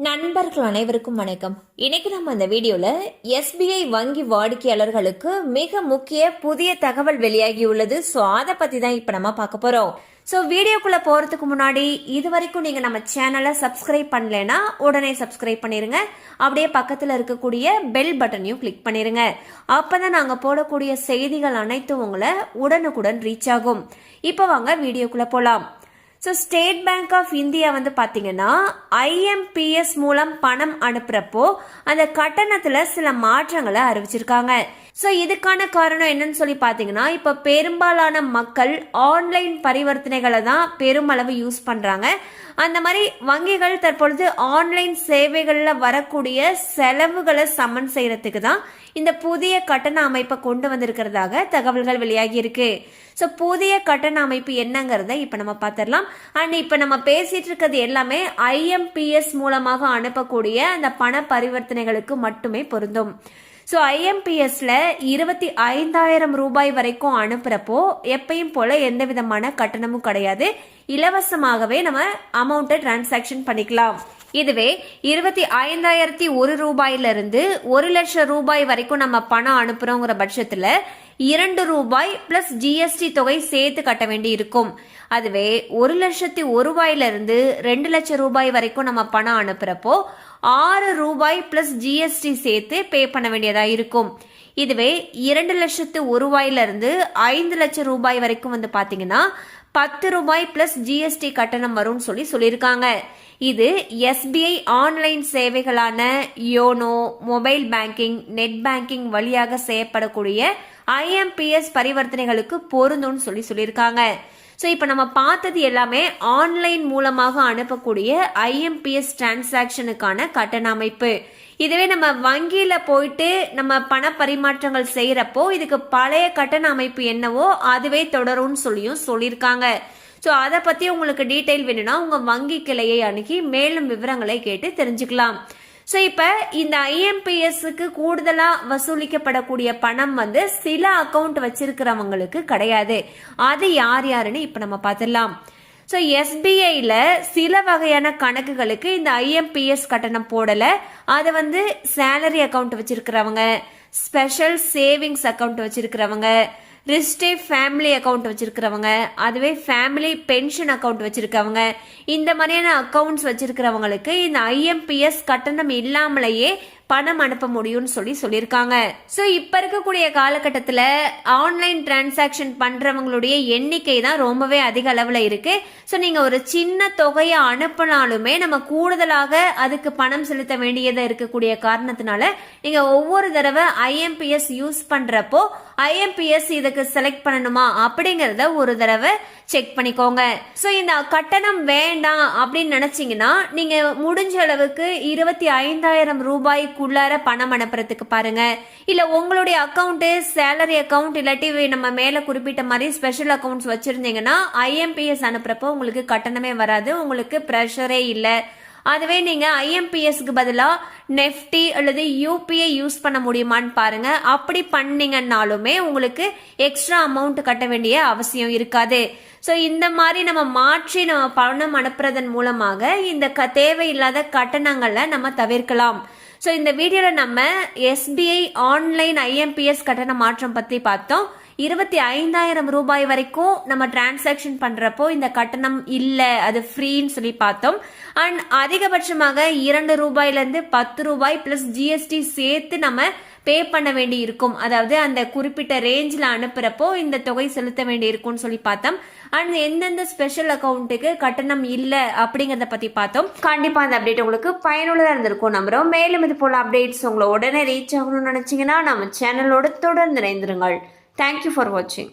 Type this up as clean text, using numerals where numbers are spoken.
நண்பர்கள் அனைவருக்கும் வணக்கம். இன்னைக்கு நம்ம இந்த வீடியோல எஸ்பிஐ வங்கி வாடிக்கையாளர்களுக்கு மிக முக்கிய புதிய தகவல் வெளியாகி உள்ளது. ஸோ அதை பத்தி தான் இப்ப நம்ம பார்க்க போறோம். ஸோ வீடியோக்குள்ள போறதுக்கு முன்னாடி இது வரைக்கும் நீங்க நம்ம சேனலை சப்ஸ்கிரைப் பண்ணலைன்னா உடனே சப்ஸ்கிரைப் பண்ணிருங்க. அப்படியே பக்கத்துல இருக்கக்கூடிய பெல் பட்டனையும் கிளிக் பண்ணிருங்க. அப்பதான் நாங்க போடக்கூடிய செய்திகள் அனைத்தும் உங்களை உடனுக்குடன் ரீச் ஆகும். இப்போ வாங்க வீடியோக்குள்ள போலாம். So state bank of India வந்து பார்த்தீங்கன்னா ஐஎம்பிஎஸ் மூலம் பணம் அனுப்புறப்போ அந்த கட்டணத்தில் சில மாற்றங்களை அறிவிச்சிருக்காங்க. ஸோ இதுக்கான காரணம் என்னன்னு சொல்லி பார்த்தீங்கன்னா, இப்போ பெரும்பாலான மக்கள் ஆன்லைன் பரிவர்த்தனைகளை தான் பெருமளவு யூஸ் பண்ணுறாங்க. அந்த மாதிரி வங்கிகள் தற்பொழுது ஆன்லைன் சேவைகளில் வரக்கூடிய செலவுகளை சமன் செய்யறதுக்கு தான் இந்த புதிய கட்டண அமைப்பை கொண்டு வந்திருக்கிறதாக தகவல்கள் வெளியாகி இருக்கு. ஸோ புதிய கட்டண அமைப்பு என்னங்கிறத இப்போ நம்ம பார்த்துடலாம். அண்ட் இப்போ நம்ம பேசிட்டு இருக்கிறது எல்லாமே ஐஎம்பிஎஸ் மூலமாக அனுப்பக்கூடிய அந்த பண பரிவர்த்தனைகளுக்கு மட்டுமே பொருந்தும். ஸோ ஐஎம்பிஎஸ்ல 25,000 ரூபாய் வரைக்கும் அனுப்புறப்போ எப்பயும் போல எந்த விதமான கட்டணமும் கிடையாது. இலவசமாகவே நம்ம அமௌண்ட்டை டிரான்சாக்ஷன் பண்ணிக்கலாம். இதுவே 25,001 ரூபாயிலிருந்து 1,00,000 ரூபாய் வரைக்கும் நம்ம பணம் அனுப்புறோங்கிற பட்சத்துல 2 ரூபாய் பிளஸ் ஜிஎஸ்டி தொகை சேர்த்து கட்ட வேண்டி இருக்கும். அதுவே 1,01,000 ரூபாயிலிருந்து 2,00,000 ரூபாய் வரைக்கும் நம்ம பணம் அனுப்புறப்போ 6 ரூபாய் பிளஸ் ஜிஎஸ்டி சேர்த்து பே பண்ண வேண்டியதா இருக்கும். இதுவே 2,01,000 ரூபாயிலிருந்து 5,00,000 ரூபாய் வரைக்கும் வந்து பாத்தீங்கன்னா 10 ரூபாய் பிளஸ் ஜிஎஸ்டி கட்டணம் வரும்னு சொல்லியிருக்காங்க. இது எஸ்பிஐ ஆன்லைன் சேவைகளான YONO, mobile banking, net banking வழியாக செய்யப்படக்கூடிய ஐஎம்பிஎஸ் பரிவர்த்தனைகளுக்கு பொருந்தும்னு சொல்லியிருக்காங்க. ஸோ இப்போ நம்ம பார்த்தது எல்லாமே ஆன்லைன் மூலமாக அனுப்பக்கூடிய ஐஎம்பிஎஸ் டிரான்சாக்ஷனுக்கான கட்டண அமைப்பு. இதுவே நம்ம வங்கியில போயிட்டு நம்ம பண பரிமாற்றங்கள் செய்யறப்போ இதுக்கு பழைய கட்டண அமைப்பு என்னவோ அதுவே தொடரும்னு சொல்லியிருக்காங்க. ஸோ அதை பத்தி உங்களுக்கு டீட்டெயில் வேணும்னா உங்க வங்கி கிளையை அணுகி மேலும் விவரங்களை கேட்டு தெரிஞ்சுக்கலாம். ஸோ இப்போ இந்த ஐஎம்பிஎஸ்க்கு கூடுதலா வசூலிக்கப்படக்கூடிய பணம் வந்து சில அக்கௌண்ட் வச்சிருக்கிறவங்களுக்கு கிடையாது. அது யார் யாருன்னு இப்ப நம்ம பார்த்துடலாம். ஸோ எஸ்பிஐல சில வகையான கணக்குகளுக்கு இந்த ஐஎம்பிஎஸ் கட்டணம் போடல. அது வந்து சேலரி அக்கௌண்ட் வச்சிருக்கிறவங்க, ஸ்பெஷல் சேவிங்ஸ் அக்கௌண்ட் வச்சிருக்கிறவங்க, ரிஸ்டே ஃபேமிலி அக்கௌண்ட் வச்சிருக்கிறவங்க, அதுவே ஃபேமிலி பென்ஷன் அக்கௌண்ட் வச்சிருக்கவங்க, இந்த மாதிரியான அக்கௌண்ட்ஸ் வச்சிருக்கிறவங்களுக்கு இந்த ஐஎம்பிஎஸ் கட்டணம் இல்லாமலேயே பணம் அனுப்ப முடியும்னு சொல்லியிருக்காங்க. ஸோ இப்போ இருக்கக்கூடிய காலகட்டத்தில் ஆன்லைன் டிரான்சாக்ஷன் பண்றவங்களுடைய எண்ணிக்கை தான் ரொம்பவே அதிக அளவில் இருக்கு. ஸோ நீங்க ஒரு சின்ன தொகையை அனுப்பினாலுமே நம்ம கூடுதலாக அதுக்கு பணம் செலுத்த வேண்டியது இருக்கக்கூடிய காரணத்தினால நீங்க ஒவ்வொரு தடவை ஐஎம்பிஎஸ் யூஸ் பண்றப்போ ஐஎம்பிஎஸ் இதுக்கு செலக்ட் பண்ணணுமா அப்படிங்கறத ஒரு தடவை செக் பண்ணிக்கோங்க. ஸோ இந்த கட்டணம் வேண்டாம் அப்படின்னு நினைச்சீங்கன்னா நீங்க முடிஞ்ச அளவுக்கு 25,000 ரூபாய்க்குள்ளார பணம் அனுப்புறதுக்கு பாருங்க. இல்ல உங்களுடைய அக்கௌண்ட் சேலரி அக்கௌண்ட் இல்லாட்டி நம்ம மேல குறிப்பிட்ட மாதிரி ஸ்பெஷல் அக்கௌண்ட்ஸ் வச்சிருந்தீங்கன்னா ஐஎம்பிஎஸ் அனுப்புறப்போ உங்களுக்கு கட்டணமே வராது, உங்களுக்கு ப்ரெஷரே இல்லை. அதுவே நீங்க ஐஎம்பிஎஸ்க்கு பதிலா நெஃப்டி அல்லது யூபிஐ யூஸ் பண்ண முடியுமான்னு பாருங்க. அப்படி பண்ணீங்கன்னாலுமே உங்களுக்கு எக்ஸ்ட்ரா அமௌண்ட் கட்ட வேண்டிய அவசியம் இருக்காது. ஸோ இந்த மாதிரி நம்ம மாற்றி நம்ம பணம் அனுப்புறதன் மூலமாக இந்த தேவையில்லாத கட்டணங்களை நம்ம தவிர்க்கலாம். ஸோ இந்த வீடியோல நம்ம எஸ்பிஐ ஆன்லைன் ஐஎம்பிஎஸ் கட்டண மாற்றம் பத்தி பார்த்தோம். 25,000 ரூபாய் வரைக்கும் நம்ம டிரான்சாக்ஷன் பண்றப்போ இந்த கட்டணம் இல்ல, அது ஃப்ரீன்னு சொல்லி பார்த்தோம். அண்ட் அதிகபட்சமாக 2 ரூபாயிலிருந்து 10 ரூபாய் பிளஸ் ஜிஎஸ்டி சேர்த்து நம்ம பே பண்ண வேண்டி இருக்கும். அதாவது அந்த குறிப்பிட்ட ரேஞ்சில் அனுப்புறப்போ இந்த தொகை செலுத்த வேண்டி இருக்கும்னு சொல்லி பார்த்தோம். அண்ட் எந்தெந்த ஸ்பெஷல் அக்கௌண்ட்டுக்கு கட்டணம் இல்லை அப்படிங்கறத பத்தி பார்த்தோம். கண்டிப்பா அந்த அப்டேட் உங்களுக்கு பயனுள்ளதா இருந்திருக்கும் நம்புறோம். மேலும் இது போல அப்டேட்ஸ் உங்களை உடனே ரீச் ஆகணும்னு நினைச்சீங்கன்னா நம்ம சேனலோட தொடர்ந்து இணைந்திருங்கள். Thank you for watching.